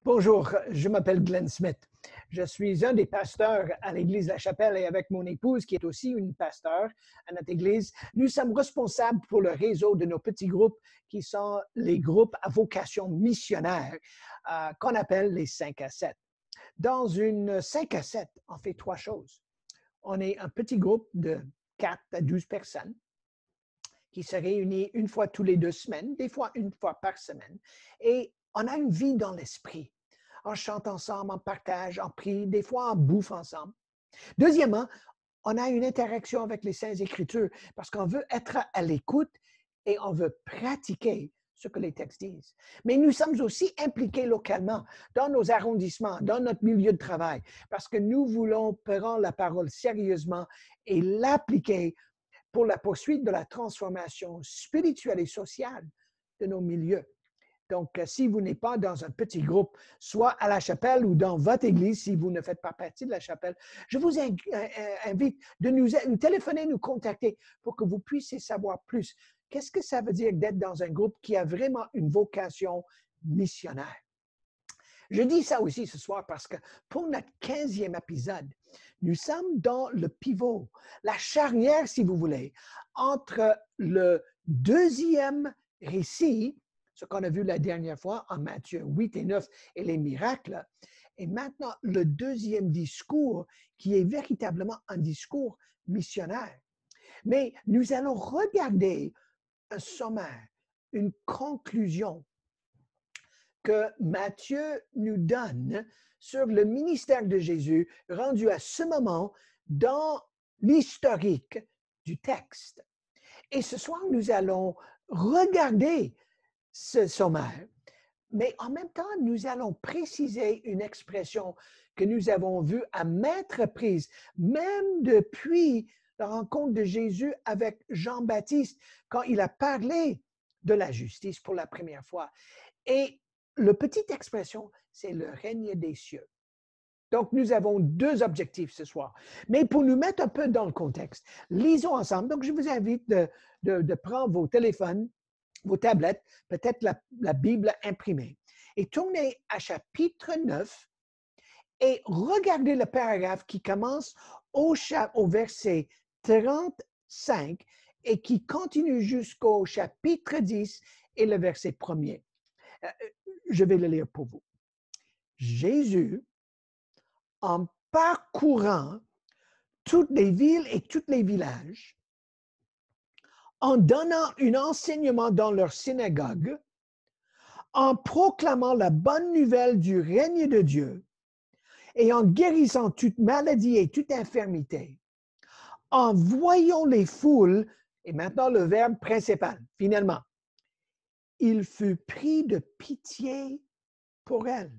Bonjour, je m'appelle Glenn Smith. Je suis un des pasteurs à l'Église La Chapelle et avec mon épouse, qui est aussi une pasteur à notre Église, nous sommes responsables pour le réseau de nos petits groupes qui sont les groupes à vocation missionnaire, qu'on appelle les 5 à 7. Dans une 5 à 7, on fait trois choses. On est un petit groupe de 4 à 12 personnes qui se réunit une fois tous les 2 semaines, des fois une fois par semaine, et on a une vie dans l'esprit. On chante ensemble, on partage, on prie, des fois on bouffe ensemble. Deuxièmement, on a une interaction avec les Saintes Écritures parce qu'on veut être à l'écoute et on veut pratiquer ce que les textes disent. Mais nous sommes aussi impliqués localement dans nos arrondissements, dans notre milieu de travail, parce que nous voulons prendre la parole sérieusement et l'appliquer pour la poursuite de la transformation spirituelle et sociale de nos milieux. Donc, si vous n'êtes pas dans un petit groupe, soit à la chapelle ou dans votre église, si vous ne faites pas partie de la chapelle, je vous invite de nous téléphoner, nous contacter pour que vous puissiez savoir plus. Qu'est-ce que ça veut dire d'être dans un groupe qui a vraiment une vocation missionnaire? Je dis ça aussi ce soir parce que pour notre 15e épisode, nous sommes dans le pivot, la charnière, si vous voulez, entre le deuxième récit, ce qu'on a vu la dernière fois en Matthieu 8 et 9 et les miracles, et maintenant le deuxième discours qui est véritablement un discours missionnaire. Mais nous allons regarder un sommaire, une conclusion que Matthieu nous donne sur le ministère de Jésus rendu à ce moment dans l'historique du texte. Et ce soir, nous allons regarder ce sommaire, mais en même temps, nous allons préciser une expression que nous avons vue à maintes reprises, même depuis la rencontre de Jésus avec Jean-Baptiste, quand il a parlé de la justice pour la première fois. Et la petite expression, c'est le règne des cieux. Donc, nous avons deux objectifs ce soir. Mais pour nous mettre un peu dans le contexte, lisons ensemble. Donc, je vous invite de prendre vos téléphones, vos tablettes, peut-être la Bible imprimée, et tournez à chapitre 9 et regardez le paragraphe qui commence au verset 35 et qui continue jusqu'au chapitre 10 et le verset 1er. Je vais le lire pour vous. Jésus, en parcourant toutes les villes et tous les villages, en donnant un enseignement dans leur synagogue, en proclamant la bonne nouvelle du règne de Dieu et en guérissant toute maladie et toute infirmité, en voyant les foules, et maintenant le verbe principal, finalement, il fut pris de pitié pour elles,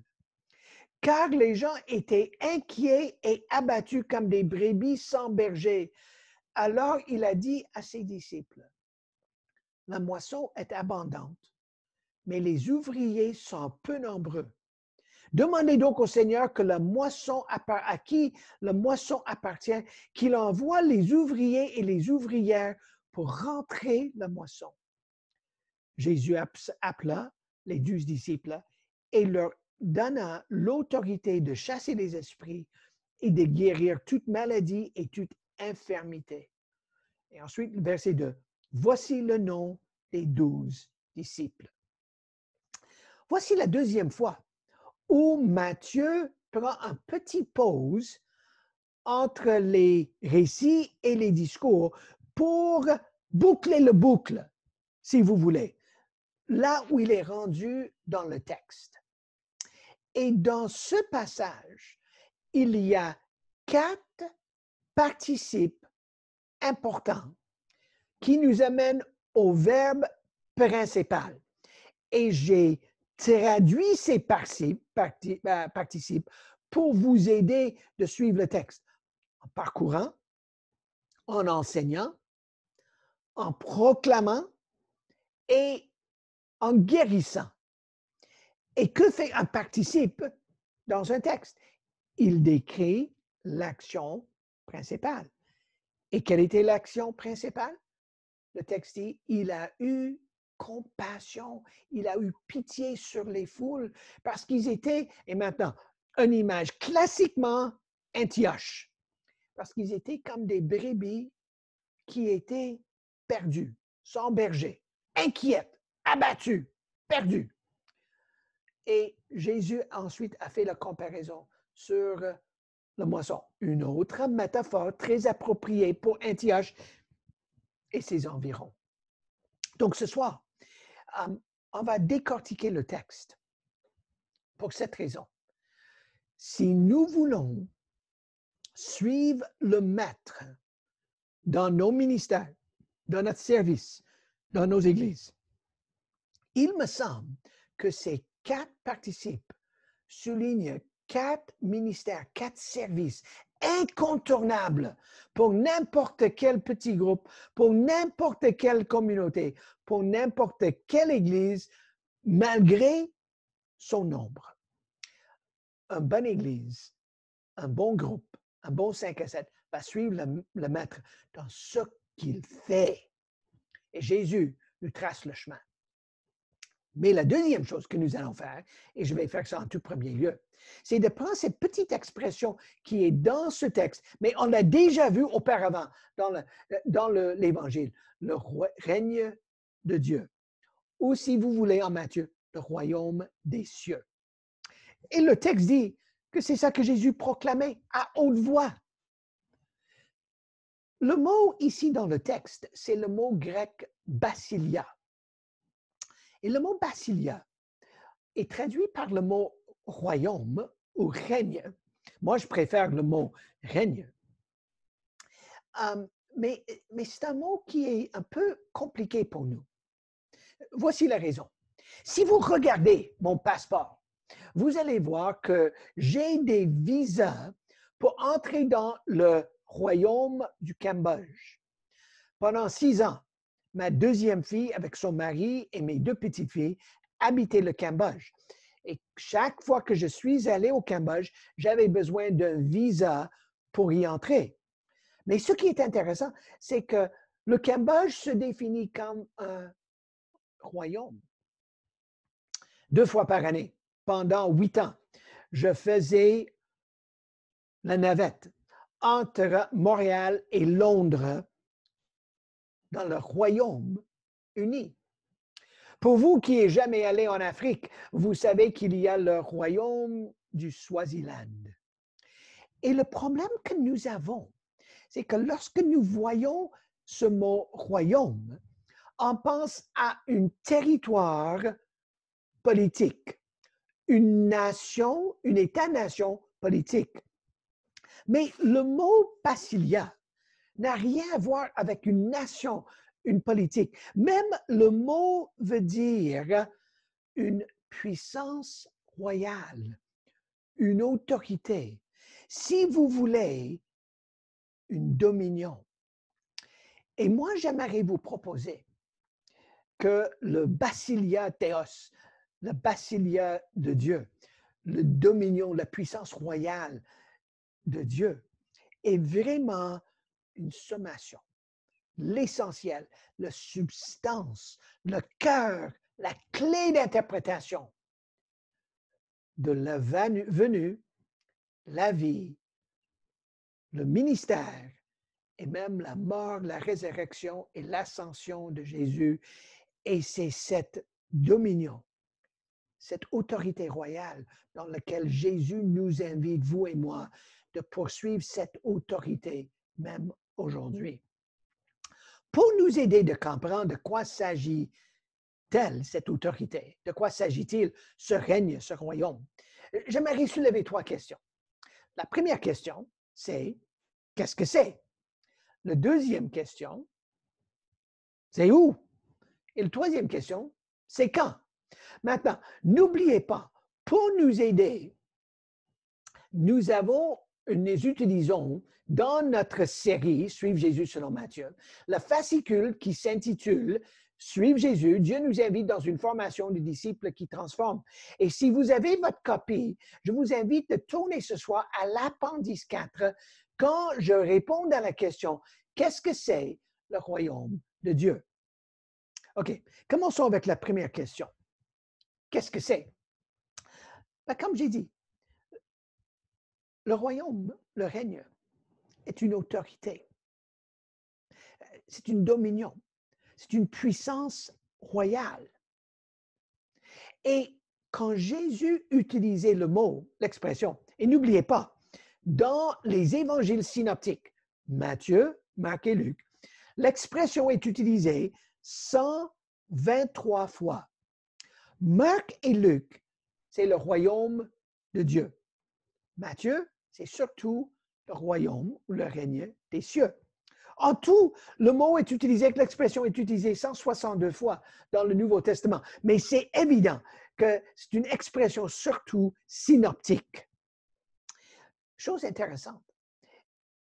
car les gens étaient inquiets et abattus comme des brebis sans berger. Alors il a dit à ses disciples, la moisson est abondante, mais les ouvriers sont peu nombreux. Demandez donc au Seigneur que à qui la moisson appartient, qu'il envoie les ouvriers et les ouvrières pour rentrer la moisson. Jésus appela les 12 disciples et leur donna l'autorité de chasser les esprits et de guérir toute maladie et toute infirmité. Et ensuite, verset 2. Voici le nom des 12 disciples. Voici la deuxième fois où Matthieu prend un petit pause entre les récits et les discours pour boucler le boucle, si vous voulez, là où il est rendu dans le texte. Et dans ce passage, il y a 4 participes importants qui nous amènent au verbe principal. Et j'ai traduit ces participes pour vous aider de suivre le texte. En parcourant, en enseignant, en proclamant et en guérissant. Et que fait un participe dans un texte? Il décrit l'action principale. Et quelle était l'action principale? Le texte dit, il a eu compassion, il a eu pitié sur les foules parce qu'ils étaient, et maintenant, une image classiquement Antioche, parce qu'ils étaient comme des brebis qui étaient perdues, sans berger, inquiètes, abattues, perdues. Et Jésus ensuite a fait la comparaison sur le moisson. Une autre métaphore très appropriée pour Antioche et ses environs. Donc ce soir, on va décortiquer le texte pour cette raison. Si nous voulons suivre le Maître dans nos ministères, dans notre service, dans nos églises, il me semble que ces 4 participes soulignent 4 ministères, 4 services incontournables pour n'importe quel petit groupe, pour n'importe quelle communauté, pour n'importe quelle église, malgré son nombre. Une bonne église, un bon groupe, un bon 5 à 7 va suivre le Maître dans ce qu'il fait. Et Jésus nous trace le chemin. Mais la deuxième chose que nous allons faire, et je vais faire ça en tout premier lieu, c'est de prendre cette petite expression qui est dans ce texte, mais on l'a déjà vu auparavant dans l'Évangile, le règne de Dieu. Ou si vous voulez en Matthieu, le royaume des cieux. Et le texte dit que c'est ça que Jésus proclamait à haute voix. Le mot ici dans le texte, c'est le mot grec basilia. Et le mot basilia est traduit par le mot royaume ou règne. Moi, je préfère le mot règne. Mais c'est un mot qui est un peu compliqué pour nous. Voici la raison. Si vous regardez mon passeport, vous allez voir que j'ai des visas pour entrer dans le royaume du Cambodge. Pendant 6 ans, ma deuxième fille, avec son mari et mes 2 petites filles, habitaient le Cambodge. Et chaque fois que je suis allé au Cambodge, j'avais besoin d'un visa pour y entrer. Mais ce qui est intéressant, c'est que le Cambodge se définit comme un royaume. 2 fois par année, pendant 8 ans, je faisais la navette entre Montréal et Londres dans le Royaume-Uni. Pour vous qui n'êtes jamais allé en Afrique, vous savez qu'il y a le royaume du Swaziland. Et le problème que nous avons, c'est que lorsque nous voyons ce mot royaume, on pense à un territoire politique, une nation, un État-nation politique. Mais le mot basilia n'a rien à voir avec une nation, une politique. Même le mot veut dire une puissance royale, une autorité. Si vous voulez, une dominion. Et moi, j'aimerais vous proposer que le basilia théos, le basilia de Dieu, le dominion, la puissance royale de Dieu, est vraiment une sommation, l'essentiel, la substance, le cœur, la clé d'interprétation de la venue, la vie, le ministère et même la mort, la résurrection et l'ascension de Jésus. Et c'est cette dominion, cette autorité royale dans laquelle Jésus nous invite, vous et moi, de poursuivre cette autorité même aujourd'hui. Pour nous aider de comprendre de quoi s'agit-elle, cette autorité, de quoi s'agit-il, ce règne, ce royaume, j'aimerais soulever 3 questions. La première question, c'est qu'est-ce que c'est? La deuxième question, c'est où? Et la troisième question, c'est quand? Maintenant, n'oubliez pas, pour nous aider, nous utilisons dans notre série Suivre Jésus selon Matthieu, le fascicule qui s'intitule Suivre Jésus, Dieu nous invite dans une formation de disciples qui transforme. Et si vous avez votre copie, je vous invite de tourner ce soir à l'appendice 4 quand je réponds à la question, qu'est-ce que c'est le royaume de Dieu? OK. Commençons avec la première question. Qu'est-ce que c'est? Ben, comme j'ai dit, le royaume, le règne, est une autorité. C'est une dominion. C'est une puissance royale. Et quand Jésus utilisait le mot, l'expression, et n'oubliez pas, dans les évangiles synoptiques, Matthieu, Marc et Luc, l'expression est utilisée 123 fois. Marc et Luc, c'est le royaume de Dieu. Matthieu, c'est surtout le royaume ou le règne des cieux. En tout, le mot est utilisé, l'expression est utilisée 162 fois dans le Nouveau Testament, mais c'est évident que c'est une expression surtout synoptique. Chose intéressante,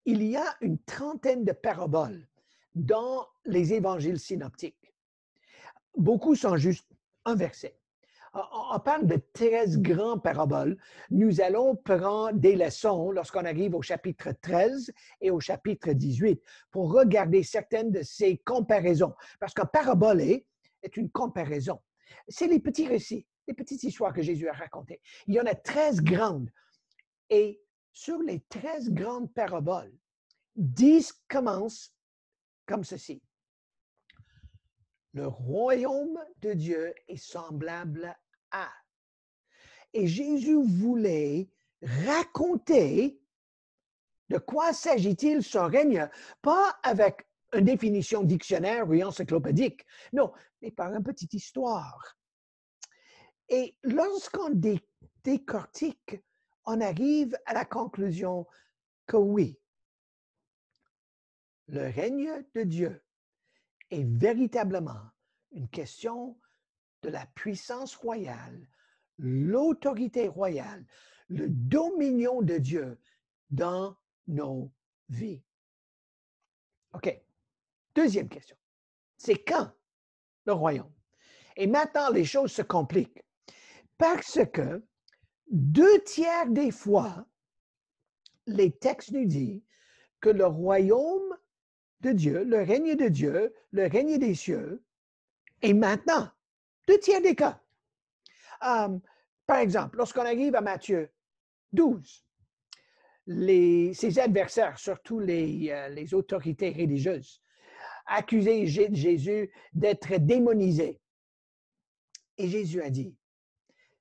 il y a une trentaine de paraboles dans les évangiles synoptiques. Beaucoup sont juste un verset. On parle de 13 grandes paraboles. Nous allons prendre des leçons lorsqu'on arrive au chapitre 13 et au chapitre 18 pour regarder certaines de ces comparaisons. Parce qu'un parabole est une comparaison. C'est les petits récits, les petites histoires que Jésus a racontées. Il y en a 13 grandes. Et sur les 13 grandes paraboles, 10 commencent comme ceci. Le royaume de Dieu est semblable à. Et Jésus voulait raconter de quoi s'agit-il son règne, pas avec une définition dictionnaire ou encyclopédique, non, mais par une petite histoire. Et lorsqu'on décortique, on arrive à la conclusion que oui, le règne de Dieu est véritablement une question de la puissance royale, l'autorité royale, le dominion de Dieu dans nos vies. OK. Deuxième question. C'est quand le royaume? Et maintenant, les choses se compliquent parce que 2/3 des fois, les textes nous disent que le royaume de Dieu, le règne de Dieu, le règne des cieux, est maintenant. 2/3 des cas. Par exemple, lorsqu'on arrive à Matthieu 12, ses adversaires, surtout les autorités religieuses, accusaient Jésus d'être démonisé. Et Jésus a dit,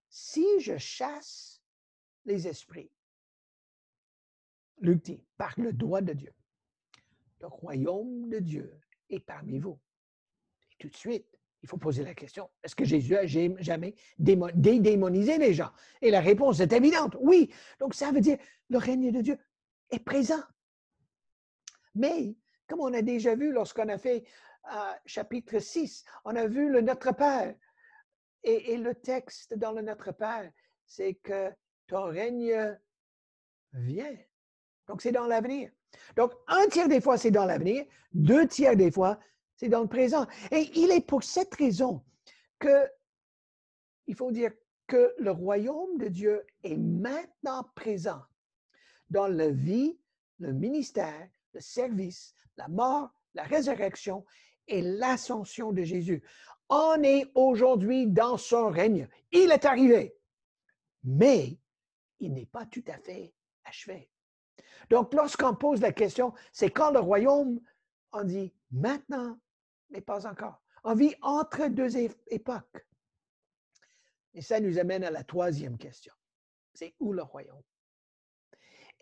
si je chasse les esprits, Luc dit, par le doigt de Dieu, le royaume de Dieu est parmi vous. Et tout de suite, il faut poser la question, est-ce que Jésus a jamais dédémonisé les gens? Et la réponse est évidente, oui. Donc ça veut dire, le règne de Dieu est présent. Mais, comme on a déjà vu lorsqu'on a fait chapitre 6, on a vu le Notre Père. Et le texte dans le Notre Père, c'est que ton règne vient. Donc, c'est dans l'avenir. Donc, 1/3 des fois, c'est dans l'avenir. 2/3 des fois, c'est dans le présent. Et il est pour cette raison que, il faut dire que le royaume de Dieu est maintenant présent dans la vie, le ministère, le service, la mort, la résurrection et l'ascension de Jésus. On est aujourd'hui dans son règne. Il est arrivé, mais il n'est pas tout à fait achevé. Donc, lorsqu'on pose la question, c'est quand le royaume, on dit maintenant, mais pas encore. On vit entre deux époques. Et ça nous amène à la troisième question. C'est où le royaume?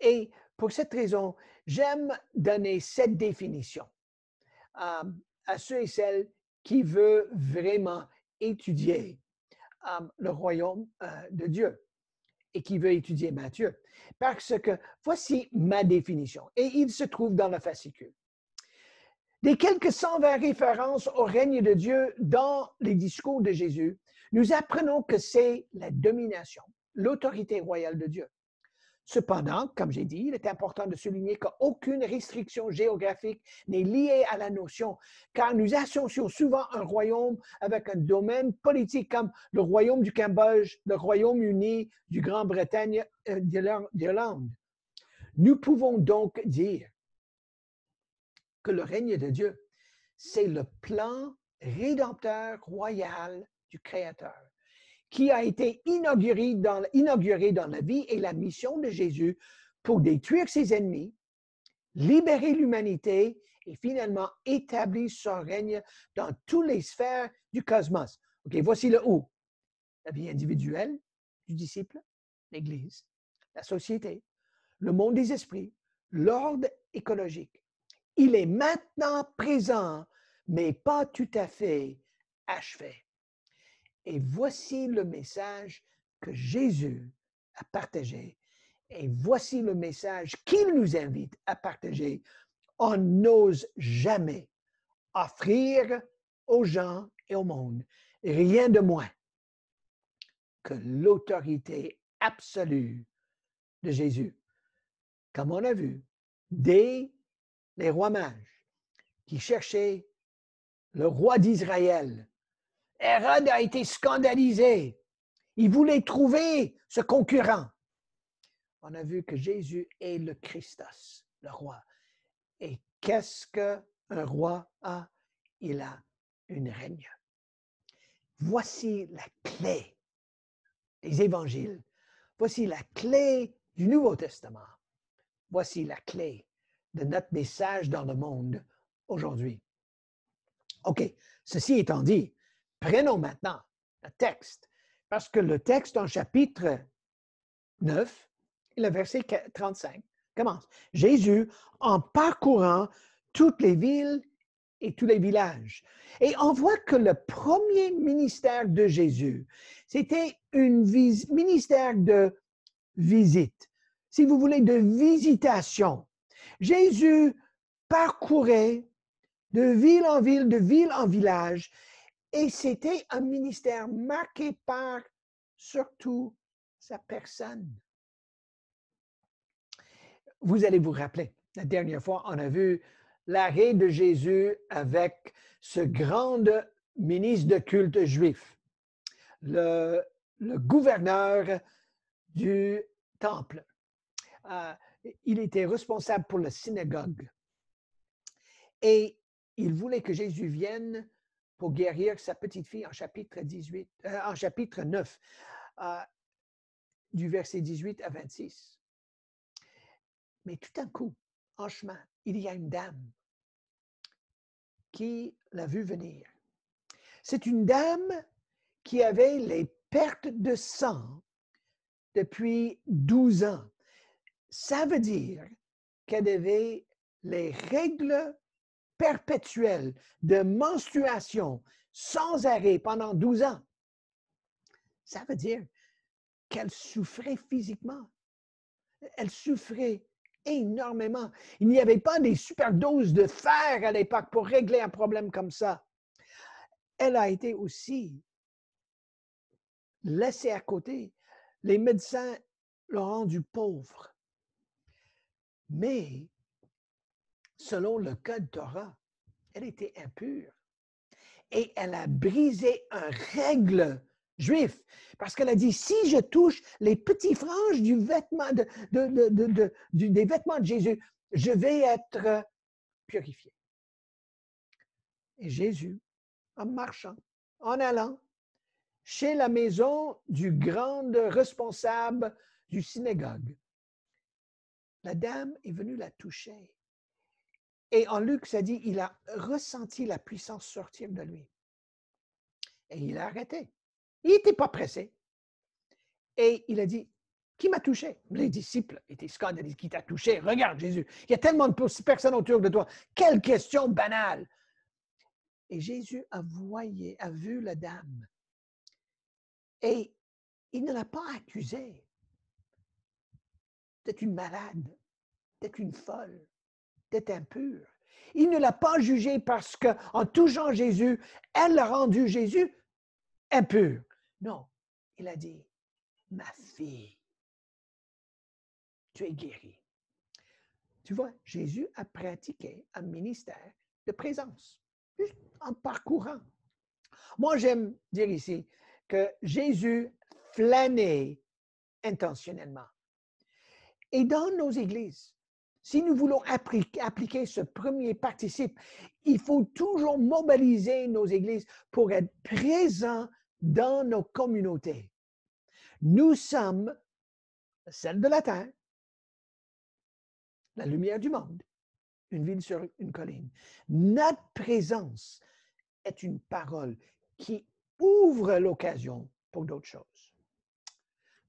Et pour cette raison, j'aime donner cette définition à ceux et celles qui veulent vraiment étudier le royaume de Dieu et qui veulent étudier Matthieu. Parce que voici ma définition, et il se trouve dans le fascicule. Des quelques 120 références au règne de Dieu dans les discours de Jésus, nous apprenons que c'est la domination, l'autorité royale de Dieu. Cependant, comme j'ai dit, il est important de souligner qu'aucune restriction géographique n'est liée à la notion, car nous associons souvent un royaume avec un domaine politique comme le royaume du Cambodge, le Royaume-Uni, du Grande-Bretagne, d'Irlande. Nous pouvons donc dire que le règne de Dieu, c'est le plan rédempteur royal du Créateur, qui a été inauguré dans la vie et la mission de Jésus pour détruire ses ennemis, libérer l'humanité et finalement établir son règne dans toutes les sphères du cosmos. OK, voici le où. La vie individuelle du disciple, l'Église, la société, le monde des esprits, l'ordre écologique. Il est maintenant présent, mais pas tout à fait achevé. Et voici le message que Jésus a partagé. Et voici le message qu'il nous invite à partager. On n'ose jamais offrir aux gens et au monde rien de moins que l'autorité absolue de Jésus. Comme on a vu, dès les rois mages qui cherchaient le roi d'Israël, Hérode a été scandalisé. Il voulait trouver ce concurrent. On a vu que Jésus est le Christos, le roi. Et qu'est-ce qu'un roi a? Il a une règne. Voici la clé des évangiles. Voici la clé du Nouveau Testament. Voici la clé de notre message dans le monde aujourd'hui. OK, ceci étant dit, prenons maintenant le texte, parce que le texte en chapitre 9, le verset 35, commence. Jésus, en parcourant toutes les villes et tous les villages. Et on voit que le premier ministère de Jésus, c'était un ministère de visite, si vous voulez, de visitation. Jésus parcourait de ville en village, et c'était un ministère marqué par surtout sa personne. Vous allez vous rappeler, la dernière fois, on a vu l'arrêt de Jésus avec ce grand ministre de culte juif, le gouverneur du temple. Il était responsable pour la synagogue. Et il voulait que Jésus vienne pour guérir sa petite fille en chapitre 9, du verset 18 à 26. Mais tout d'un coup, en chemin, il y a une dame qui l'a vu venir. C'est une dame qui avait les pertes de sang depuis 12 ans. Ça veut dire qu'elle avait les règles perpétuelles de menstruation sans arrêt pendant 12 ans. Ça veut dire qu'elle souffrait physiquement. Elle souffrait énormément. Il n'y avait pas des superdoses de fer à l'époque pour régler un problème comme ça. Elle a été aussi laissée à côté. Les médecins l'ont rendue pauvre. Mais, selon le code Torah, elle était impure. Et elle a brisé une règle juif, parce qu'elle a dit, si je touche les petits franges du vêtement des vêtements de Jésus, je vais être purifié. Et Jésus, en marchant, en allant chez la maison du grand responsable du synagogue, la dame est venue la toucher. Et en Luc, ça dit, il a ressenti la puissance sortir de lui. Et il a arrêté. Il n'était pas pressé. Et il a dit, qui m'a touché? Les disciples étaient scandalisés. Qui t'a touché? Regarde Jésus. Il y a tellement de personnes autour de toi. Quelle question banale. Et Jésus a vu la dame. Et il ne l'a pas accusée d'être une malade, d'être une folle, d'être impure. Il ne l'a pas jugée parce qu'en touchant Jésus, elle a rendu Jésus impur. Non, il a dit, ma fille, tu es guérie. Tu vois, Jésus a pratiqué un ministère de présence, juste en parcourant. Moi, j'aime dire ici que Jésus flânait intentionnellement. Et dans nos églises, Si nous voulons appliquer ce premier participe, il faut toujours mobiliser nos églises pour être présents dans nos communautés. Nous sommes celle de la terre, la lumière du monde, une ville sur une colline. Notre présence est une parole qui ouvre l'occasion pour d'autres choses.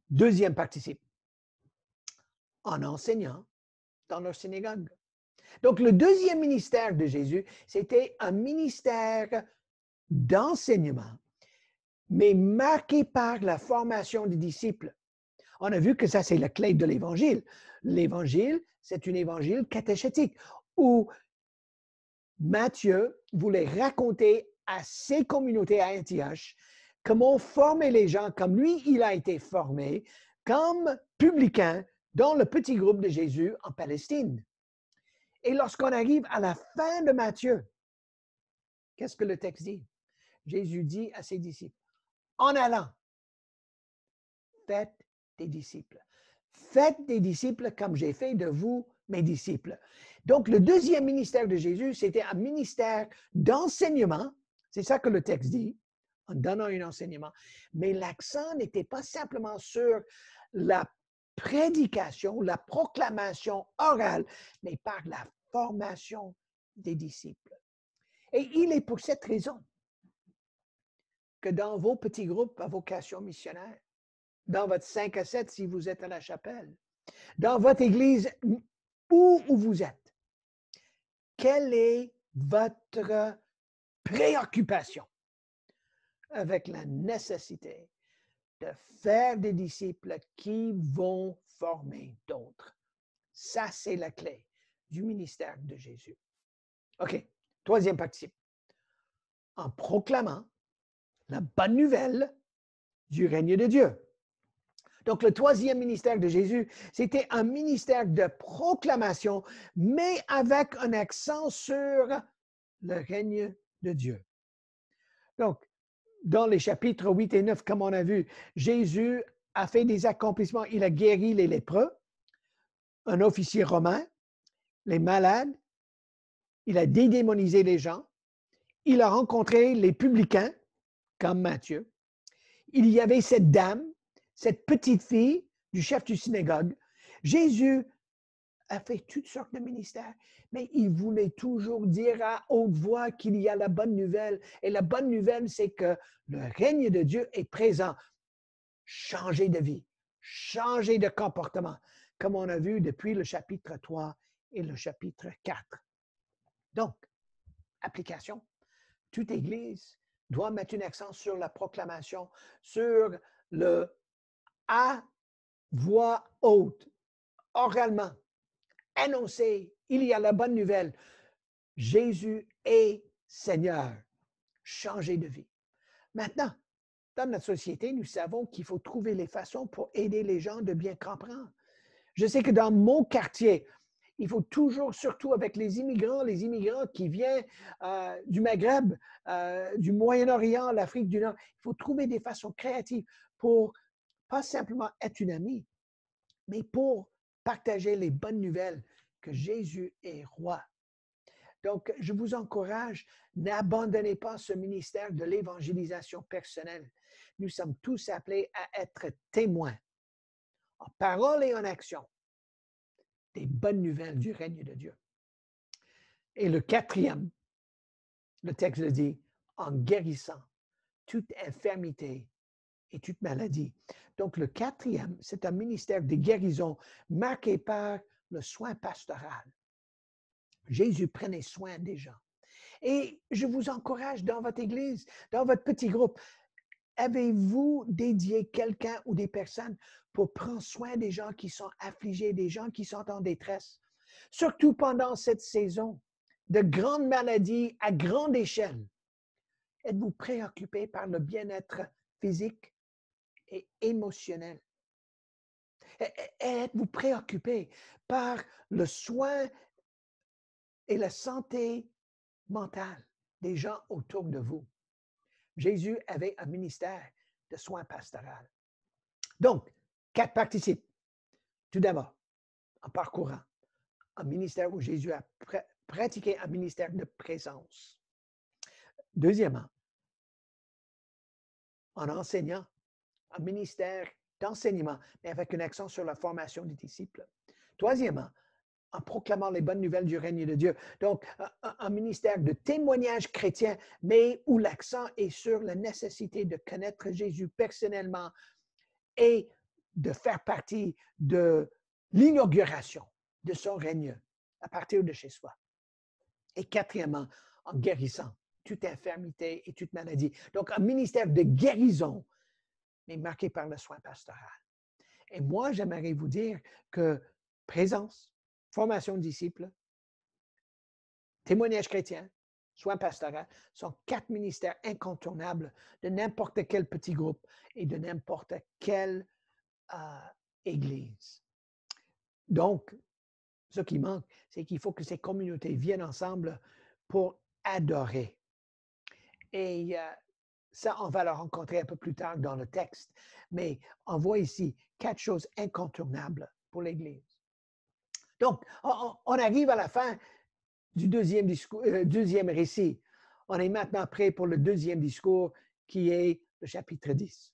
Deuxième participe, en enseignant dans leur synagogue. Donc, le deuxième ministère de Jésus, c'était un ministère d'enseignement, mais marqué par la formation des disciples. On a vu que ça, c'est la clé de l'Évangile. L'Évangile, c'est un évangile catéchétique où Matthieu voulait raconter à ses communautés à Antioche comment former les gens comme lui, il a été formé comme publicain dans le petit groupe de Jésus en Palestine. Et lorsqu'on arrive à la fin de Matthieu, qu'est-ce que le texte dit? Jésus dit à ses disciples, en allant, faites des disciples. Faites des disciples comme j'ai fait de vous, mes disciples. Donc, le deuxième ministère de Jésus, c'était un ministère d'enseignement. C'est ça que le texte dit, en donnant un enseignement. Mais l'accent n'était pas simplement sur la prédication, la proclamation orale, mais par la formation des disciples. Et il est pour cette raison que dans vos petits groupes à vocation missionnaire, dans votre 5 à 7 si vous êtes à la chapelle, dans votre église, où vous êtes, quelle est votre préoccupation avec la nécessité de faire des disciples qui vont former d'autres? Ça, c'est la clé du ministère de Jésus. OK, troisième participe. En proclamant la bonne nouvelle du règne de Dieu. Donc, le troisième ministère de Jésus, c'était un ministère de proclamation, mais avec un accent sur le règne de Dieu. Donc, dans les chapitres 8 et 9, comme on a vu, Jésus a fait des accomplissements. Il a guéri les lépreux, un officier romain, les malades. Il a dédémonisé les gens. Il a rencontré les publicains, comme Matthieu. Il y avait cette dame, cette petite fille du chef du synagogue. Jésus a fait toutes sortes de ministères, mais il voulait toujours dire à haute voix qu'il y a la bonne nouvelle. Et la bonne nouvelle, c'est que le règne de Dieu est présent. Changer de vie, changer de comportement, comme on a vu depuis le chapitre 3 et le chapitre 4. Donc, application. Toute Église doit mettre un accent sur la proclamation, sur le à voix haute, oralement, annoncer, il y a la bonne nouvelle. Jésus est Seigneur. Changer de vie. Maintenant, dans notre société, nous savons qu'il faut trouver les façons pour aider les gens de bien comprendre. Je sais que dans mon quartier, il faut toujours, surtout avec les immigrants qui viennent du Maghreb, du Moyen-Orient, l'Afrique du Nord, il faut trouver des façons créatives pour pas simplement être une amie, mais pour partager les bonnes nouvelles que Jésus est roi. Donc, je vous encourage, n'abandonnez pas ce ministère de l'évangélisation personnelle. Nous sommes tous appelés à être témoins, en parole et en action, des bonnes nouvelles du règne de Dieu. Et le quatrième, le texte le dit, en guérissant toute infirmité et toute maladie. Donc, le quatrième, c'est un ministère de guérison marqué par le soin pastoral. Jésus prenait soin des gens. Et je vous encourage dans votre église, dans votre petit groupe, avez-vous dédié quelqu'un ou des personnes pour prendre soin des gens qui sont affligés, des gens qui sont en détresse? Surtout pendant cette saison de grandes maladies à grande échelle. Êtes-vous préoccupé par le bien-être physique et émotionnel? Êtes-vous préoccupé par le soin et la santé mentale des gens autour de vous? Jésus avait un ministère de soins pastoral. Donc, 4 participes. Tout d'abord, en parcourant, un ministère où Jésus a pratiqué un ministère de présence. Deuxièmement, en enseignant, un ministère d'enseignement, mais avec un accent sur la formation des disciples. Troisièmement, en proclamant les bonnes nouvelles du règne de Dieu. Donc, un ministère de témoignage chrétien, mais où l'accent est sur la nécessité de connaître Jésus personnellement et de faire partie de l'inauguration de son règne à partir de chez soi. Et quatrièmement, en guérissant toute infirmité et toute maladie. Donc, un ministère de guérison, mais marqué par le soin pastoral. Et moi, j'aimerais vous dire que présence, formation de disciples, témoignage chrétien, soins pastoral sont 4 ministères incontournables de n'importe quel petit groupe et de n'importe quelle église. Donc, ce qui manque, c'est qu'il faut que ces communautés viennent ensemble pour adorer. Et ça, on va le rencontrer un peu plus tard dans le texte. Mais on voit ici 4 choses incontournables pour l'Église. Donc, on arrive à la fin du deuxième récit. On est maintenant prêt pour le deuxième discours qui est le chapitre 10.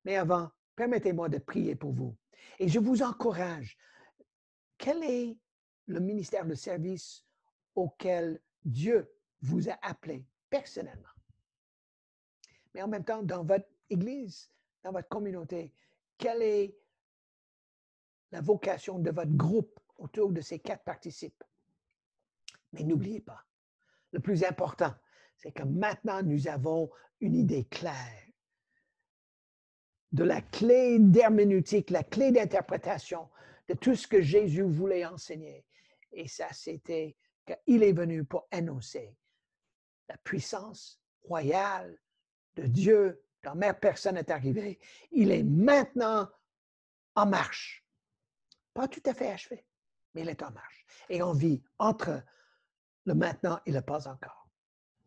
Mais avant, permettez-moi de prier pour vous. Et je vous encourage. Quel est le ministère de service auquel Dieu vous a appelé personnellement? Mais en même temps, dans votre église, dans votre communauté, quelle est la vocation de votre groupe autour de ces 4 participes? Mais n'oubliez pas, le plus important, c'est que maintenant, nous avons une idée claire de la clé d'herméneutique, la clé d'interprétation de tout ce que Jésus voulait enseigner. Et ça, c'était qu'il est venu pour annoncer la puissance royale de Dieu. Quand Mère Personne est arrivée, il est maintenant en marche. Pas tout à fait achevé, mais il est en marche. Et on vit entre le maintenant et le pas encore.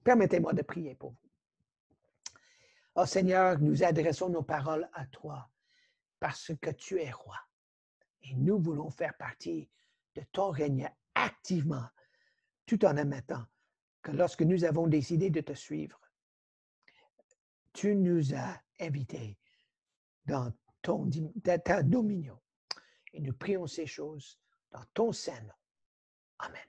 Permettez-moi de prier pour vous. Oh Seigneur, nous adressons nos paroles à toi parce que tu es roi. Et nous voulons faire partie de ton règne activement, tout en admettant que lorsque nous avons décidé de te suivre, tu nous as invités dans ta dominion. Et nous prions ces choses dans ton saint nom. Amen.